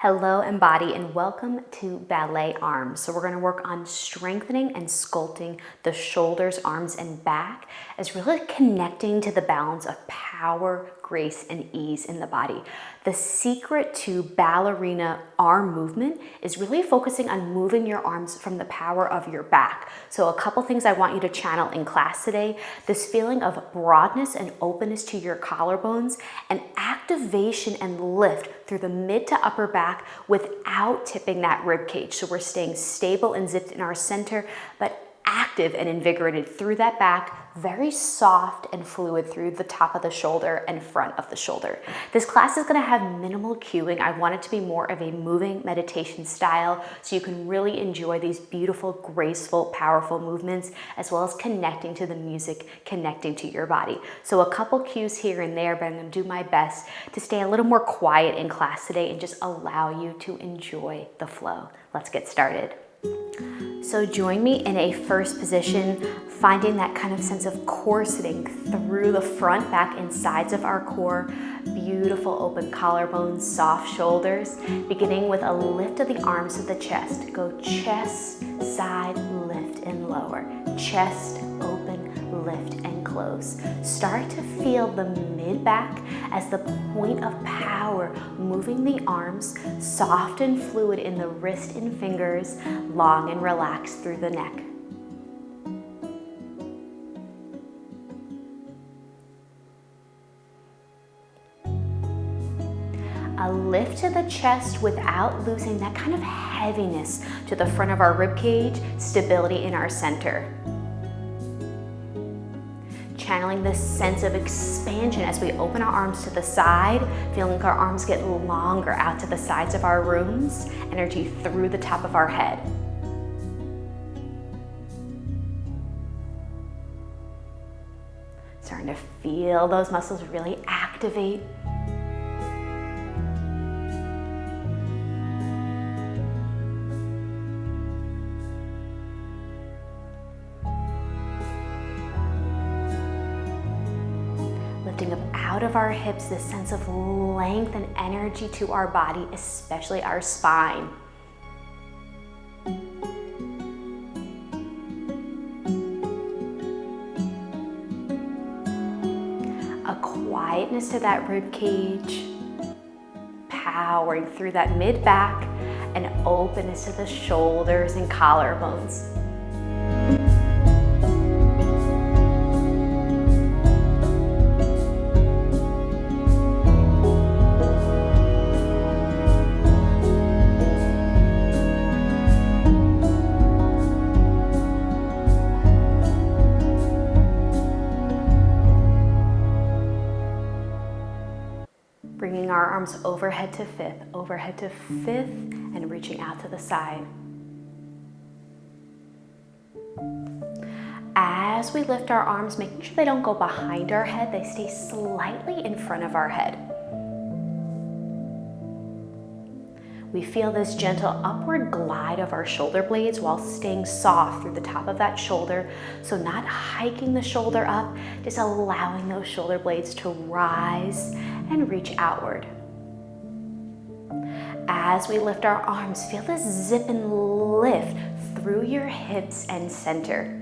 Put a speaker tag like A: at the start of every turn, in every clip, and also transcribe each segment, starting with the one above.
A: Hello Embody and welcome to Ballet Arms. So we're going to work on strengthening and sculpting the shoulders, arms, and back as really connecting to the balance of power, grace, and ease in the body. The secret to ballerina arm movement is really focusing on moving your arms from the power of your back. So a couple things I want you to channel in class today: this feeling of broadness and openness to your collarbones, and activation and lift through the mid to upper back without tipping that rib cage. So we're staying stable and zipped in our center, but active and invigorated through that back, very soft and fluid through the top of the shoulder and front of the shoulder. This class is going to have minimal cueing. I want it to be more of a moving meditation style so you can really enjoy these beautiful, graceful, powerful movements, as well as connecting to the music, connecting to your body. So a couple cues here and there, but I'm going to do my best to stay a little more quiet in class today and just allow you to enjoy the flow. Let's get started. So join me in a first position, finding that kind of sense of corseting through the front, back, and sides of our core. Beautiful open collarbones, soft shoulders, beginning with a lift of the arms to the chest. Go chest, side, lift, and lower. Chest, open, lift, and close. Start to feel the mid-back as the point of power, moving the arms, soft and fluid in the wrist and fingers, long and relaxed through the neck. A lift to the chest without losing that kind of heaviness to the front of our rib cage, stability in our center. Channeling this sense of expansion as we open our arms to the side, feeling our arms get longer out to the sides of our rooms, energy through the top of our head. Starting to feel those muscles really activate. Lifting up out of our hips, this sense of length and energy to our body, especially our spine. A quietness to that rib cage, powering through that mid-back, and openness to the shoulders and collarbones. Bringing our arms overhead to fifth, and reaching out to the side. As we lift our arms, making sure they don't go behind our head, they stay slightly in front of our head. We feel this gentle upward glide of our shoulder blades while staying soft through the top of that shoulder. So not hiking the shoulder up, just allowing those shoulder blades to rise and reach outward. As we lift our arms, feel this zip and lift through your hips and center.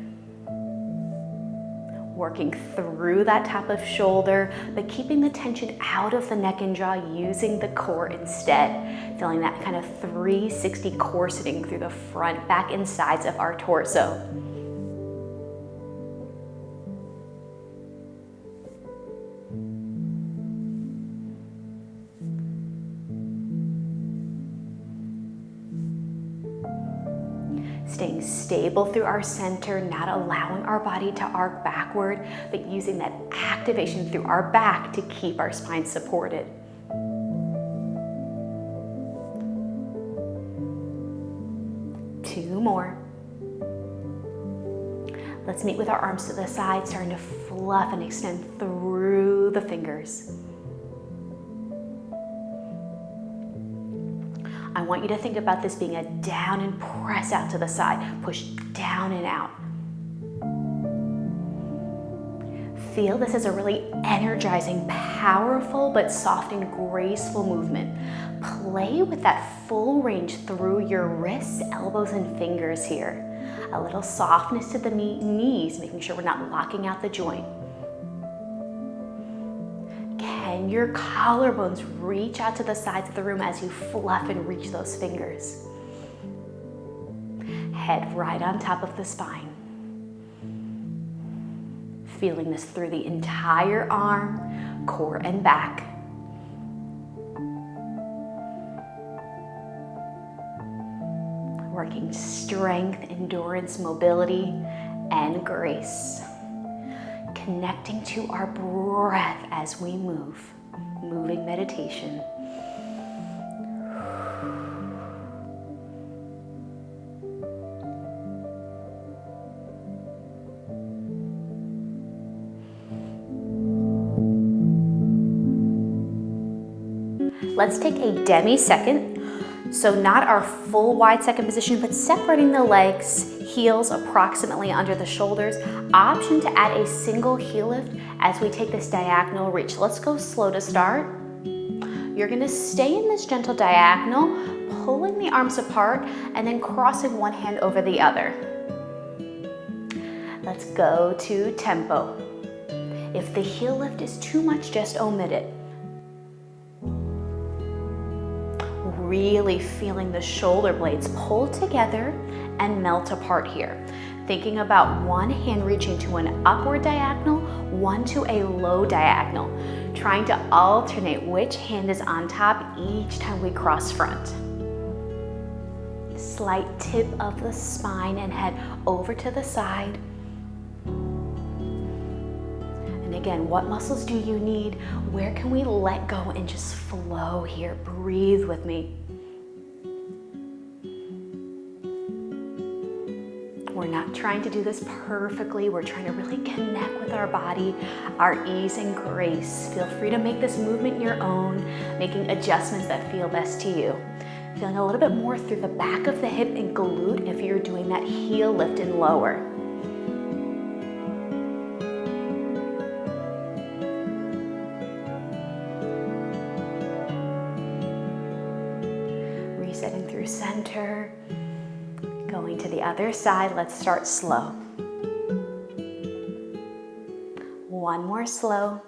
A: Working through that top of shoulder, but keeping the tension out of the neck and jaw, using the core instead. Feeling that kind of 360 corseting through the front, back, and sides of our torso. Staying stable through our center, not allowing our body to arc backward, but using that activation through our back to keep our spine supported. Two more. Let's meet with our arms to the side, starting to fluff and extend through the fingers. I want you to think about this being a down and press out to the side. Push down and out. Feel this as a really energizing, powerful, but soft and graceful movement. Play with that full range through your wrists, elbows, and fingers here. A little softness to the knees, making sure we're not locking out the joint. Can your collarbones reach out to the sides of the room as you fluff and reach those fingers? Head right on top of the spine. Feeling this through the entire arm, core, and back. Working strength, endurance, mobility, and grace. Connecting to our breath as we move. Moving meditation. Let's take a demi-second. So not our full wide second position, but separating the legs, heels approximately under the shoulders. Option to add a single heel lift as we take this diagonal reach. Let's go slow to start. You're gonna stay in this gentle diagonal, pulling the arms apart and then crossing one hand over the other. Let's go to tempo. If the heel lift is too much, just omit it. Really feeling the shoulder blades pull together and melt apart here. Thinking about one hand reaching to an upward diagonal, one to a low diagonal. Trying to alternate which hand is on top each time we cross front. Slight tip of the spine and head over to the side. And again, what muscles do you need? Where can we let go and just flow here? Breathe with me. We're not trying to do this perfectly. We're trying to really connect with our body, our ease and grace. Feel free to make this movement your own, making adjustments that feel best to you. Feeling a little bit more through the back of the hip and glute if you're doing that heel lift and lower. Resetting through center. Going to the other side, let's start slow. One more slow.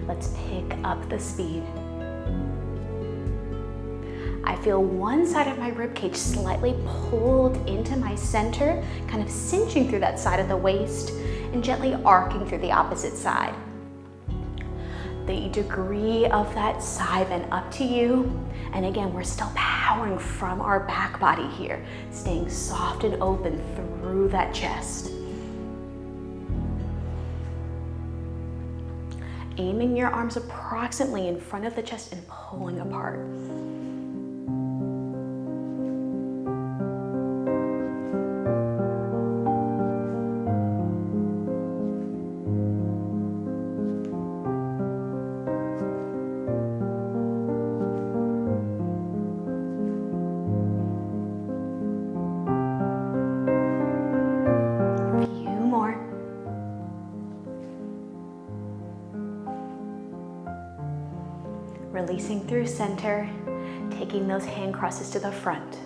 A: Let's pick up the speed. I feel one side of my ribcage slightly pulled into my center, kind of cinching through that side of the waist and gently arcing through the opposite side. The degree of that side bend up to you. And again, we're still powering from our back body here, staying soft and open through that chest. Aiming your arms approximately in front of the chest and pulling apart. Releasing through center, taking those hand crosses to the front.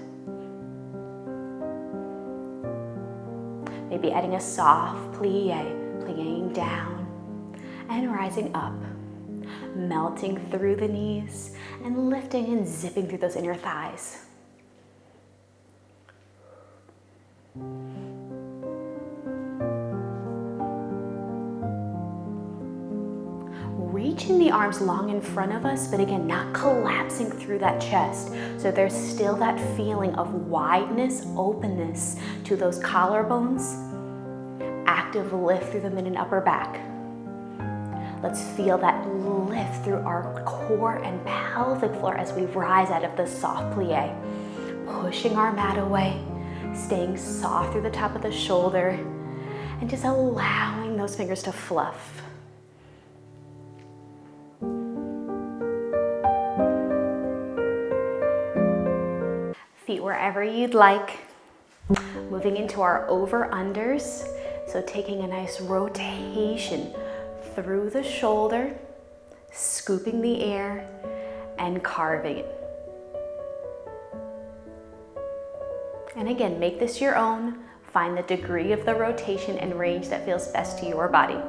A: Maybe adding a soft plie, plieing down and rising up, melting through the knees and lifting and zipping through those inner thighs. Reaching the arms long in front of us, but again, not collapsing through that chest. So there's still that feeling of wideness, openness to those collarbones. Active lift through the mid and upper back. Let's feel that lift through our core and pelvic floor as we rise out of the soft plie. Pushing our mat away, staying soft through the top of the shoulder, and just allowing those fingers to fluff. Feet wherever you'd like. Moving into our over-unders. So So taking a nice rotation through the shoulder, scooping the air and carving it. And again, make this your own. Find the degree of the rotation and range that feels best to your body.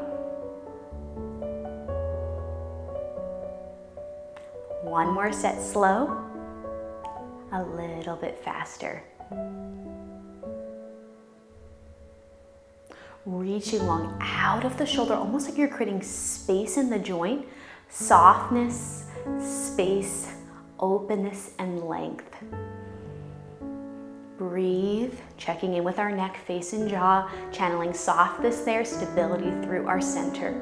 A: One more set slow, a little bit faster. Reaching long out of the shoulder, almost like you're creating space in the joint. Softness, space, openness, and length. Breathe, checking in with our neck, face, and jaw, channeling softness there, stability through our center.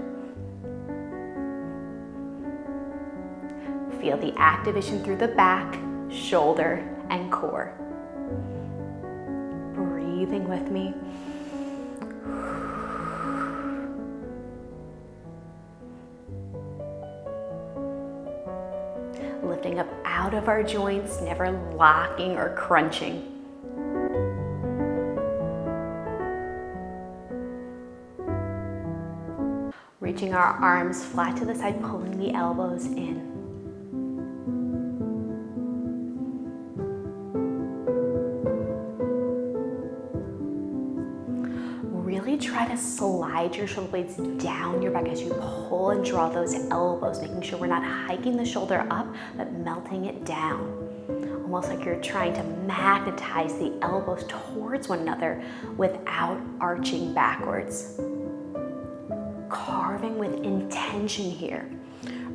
A: Feel the activation through the back, shoulder, and core. Breathing with me. Lifting up out of our joints, never locking or crunching. Reaching our arms flat to the side, pulling the elbows in. Really try to slide your shoulder blades down your back as you pull and draw those elbows, making sure we're not hiking the shoulder up, but melting it down. Almost like you're trying to magnetize the elbows towards one another without arching backwards. Carving with intention here.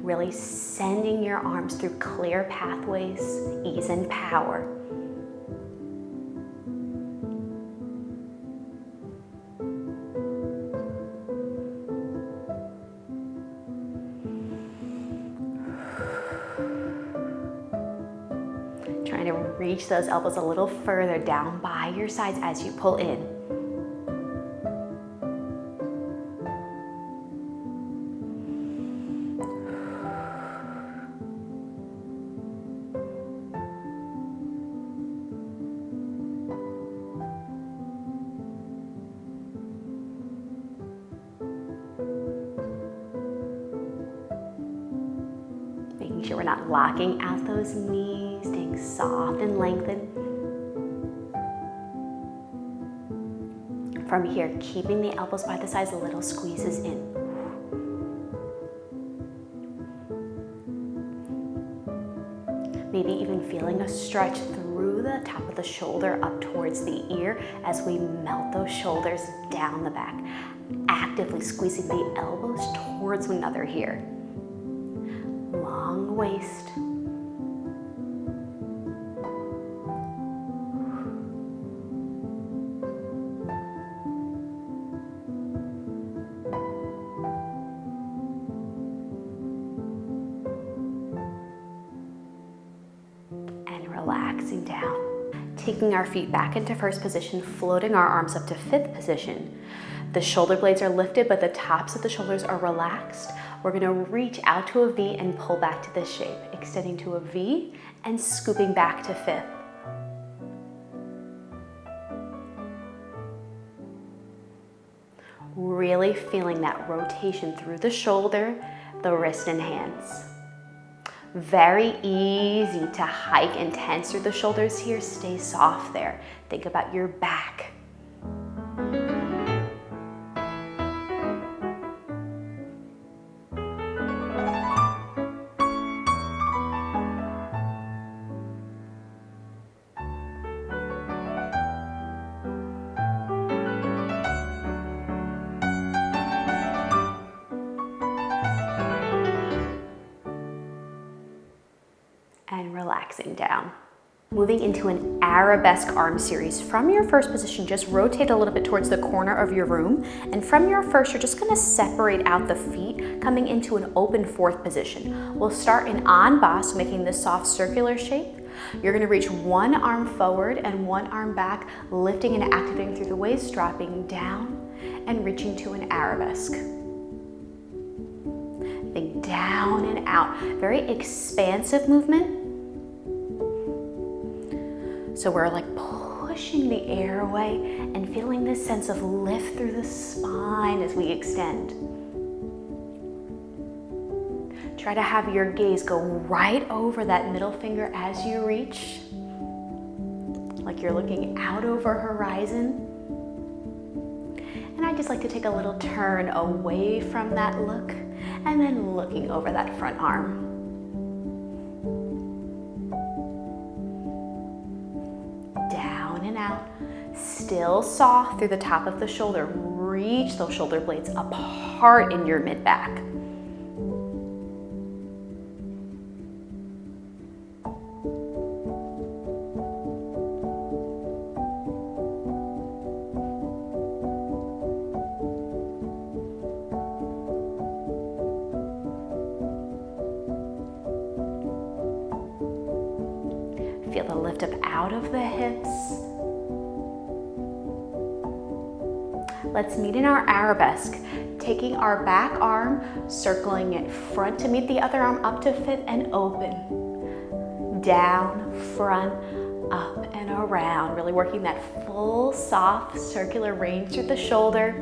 A: Really sending your arms through clear pathways, ease and power. Trying to reach those elbows a little further down by your sides as you pull in. Making sure we're not locking out those knees, staying soft and lengthened. From here, keeping the elbows by the sides, little squeezes in. Maybe even feeling a stretch through the top of the shoulder up towards the ear as we melt those shoulders down the back, actively squeezing the elbows towards one another here. Long waist. And relaxing down. Taking our feet back into first position, floating our arms up to fifth position. The shoulder blades are lifted, but the tops of the shoulders are relaxed. We're gonna reach out to a V and pull back to this shape, extending to a V and scooping back to fifth. Really feeling that rotation through the shoulder, the wrist and hands. Very easy to hike and tense through the shoulders here. Stay soft there. Think about your back. And relaxing down. Moving into an arabesque arm series. From your first position, just rotate a little bit towards the corner of your room. And from your first, you're just gonna separate out the feet, coming into an open fourth position. We'll start in en bas, making this soft circular shape. You're gonna reach one arm forward and one arm back, lifting and activating through the waist, dropping down and reaching to an arabesque. Think down and out. Very expansive movement. So we're like pushing the air away and feeling this sense of lift through the spine as we extend. Try to have your gaze go right over that middle finger as you reach, like you're looking out over horizon. And I just like to take a little turn away from that look and then looking over that front arm. Down and out, still soft through the top of the shoulder. Reach those shoulder blades apart in your mid-back. Feel the lift up out of the hips. Let's meet in our arabesque, taking our back arm, circling it front to meet the other arm, up to fit and open. Down, front, up and around. Really working that full, soft, circular range through the shoulder.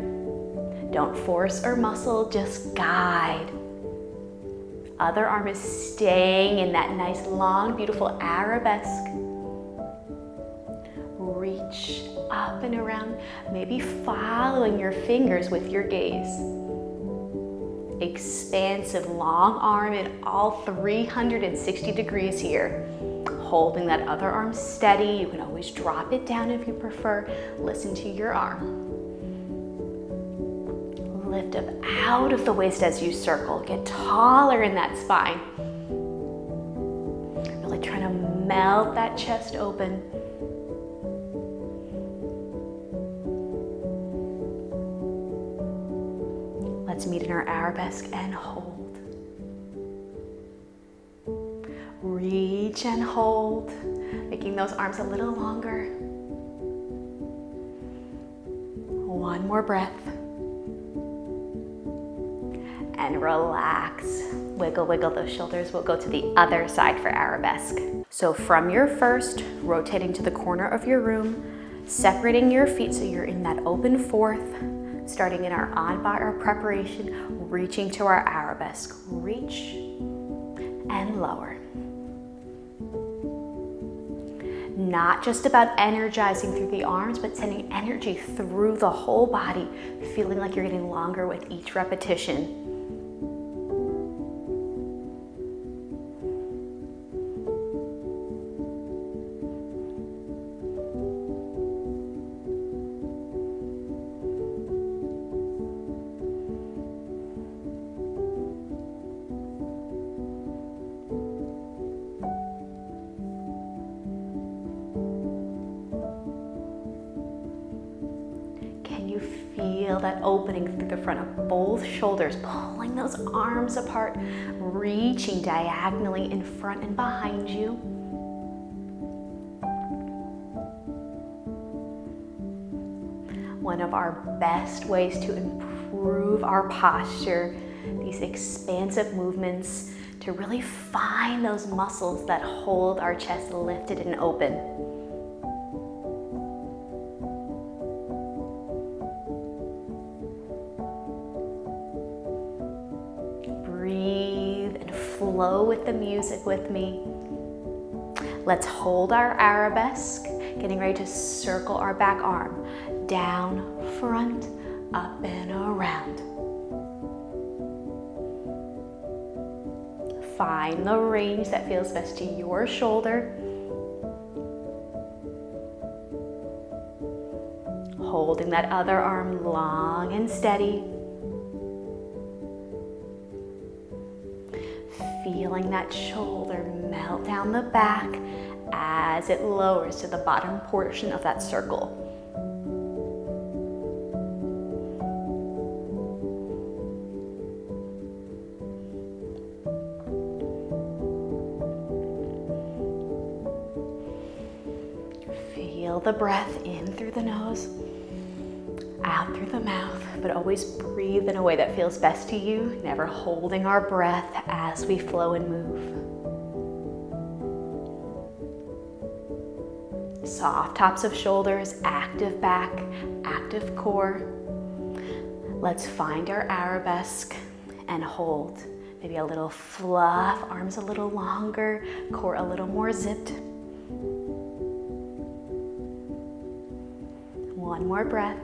A: Don't force or muscle, just guide. Other arm is staying in that nice, long, beautiful arabesque. Reach up and around, maybe following your fingers with your gaze. Expansive, long arm in all 360 degrees here. Holding that other arm steady. You can always drop it down if you prefer. Listen to your arm. Lift up out of the waist as you circle. Get taller in that spine. Really trying to melt that chest open. Let's meet in our arabesque and hold. Reach and hold, making those arms a little longer. One more breath. And relax. Wiggle, wiggle those shoulders. We'll go to the other side for arabesque. So from your first, rotating to the corner of your room, separating your feet so you're in that open fourth, starting in our on-bar or preparation, reaching to our arabesque. Reach and lower. Not just about energizing through the arms, but sending energy through the whole body, feeling like you're getting longer with each repetition. Feel that opening through the front of both shoulders, pulling those arms apart, reaching diagonally in front and behind you. One of our best ways to improve our posture, these expansive movements, to really find those muscles that hold our chest lifted and open. Flow with the music with me. Let's hold our arabesque, getting ready to circle our back arm. Down, front, up and around. Find the range that feels best to your shoulder. Holding that other arm long and steady. Feeling that shoulder melt down the back as it lowers to the bottom portion of that circle. Feel the breath in through the nose, out through the mouth, but always breathe in a way that feels best to you, never holding our breath as we flow and move. Soft tops of shoulders, active back, active core. Let's find our arabesque and hold. Maybe a little fluff, arms a little longer, core a little more zipped. One more breath.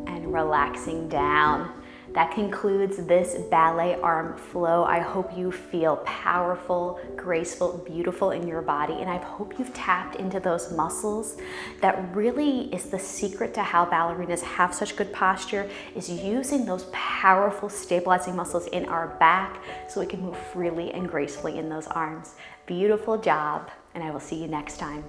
A: And relaxing down. That concludes this ballet arm flow. I hope you feel powerful, graceful, beautiful in your body, and I hope you've tapped into those muscles. That really is the secret to how ballerinas have such good posture, is using those powerful stabilizing muscles in our back so we can move freely and gracefully in those arms. Beautiful job, and I will see you next time.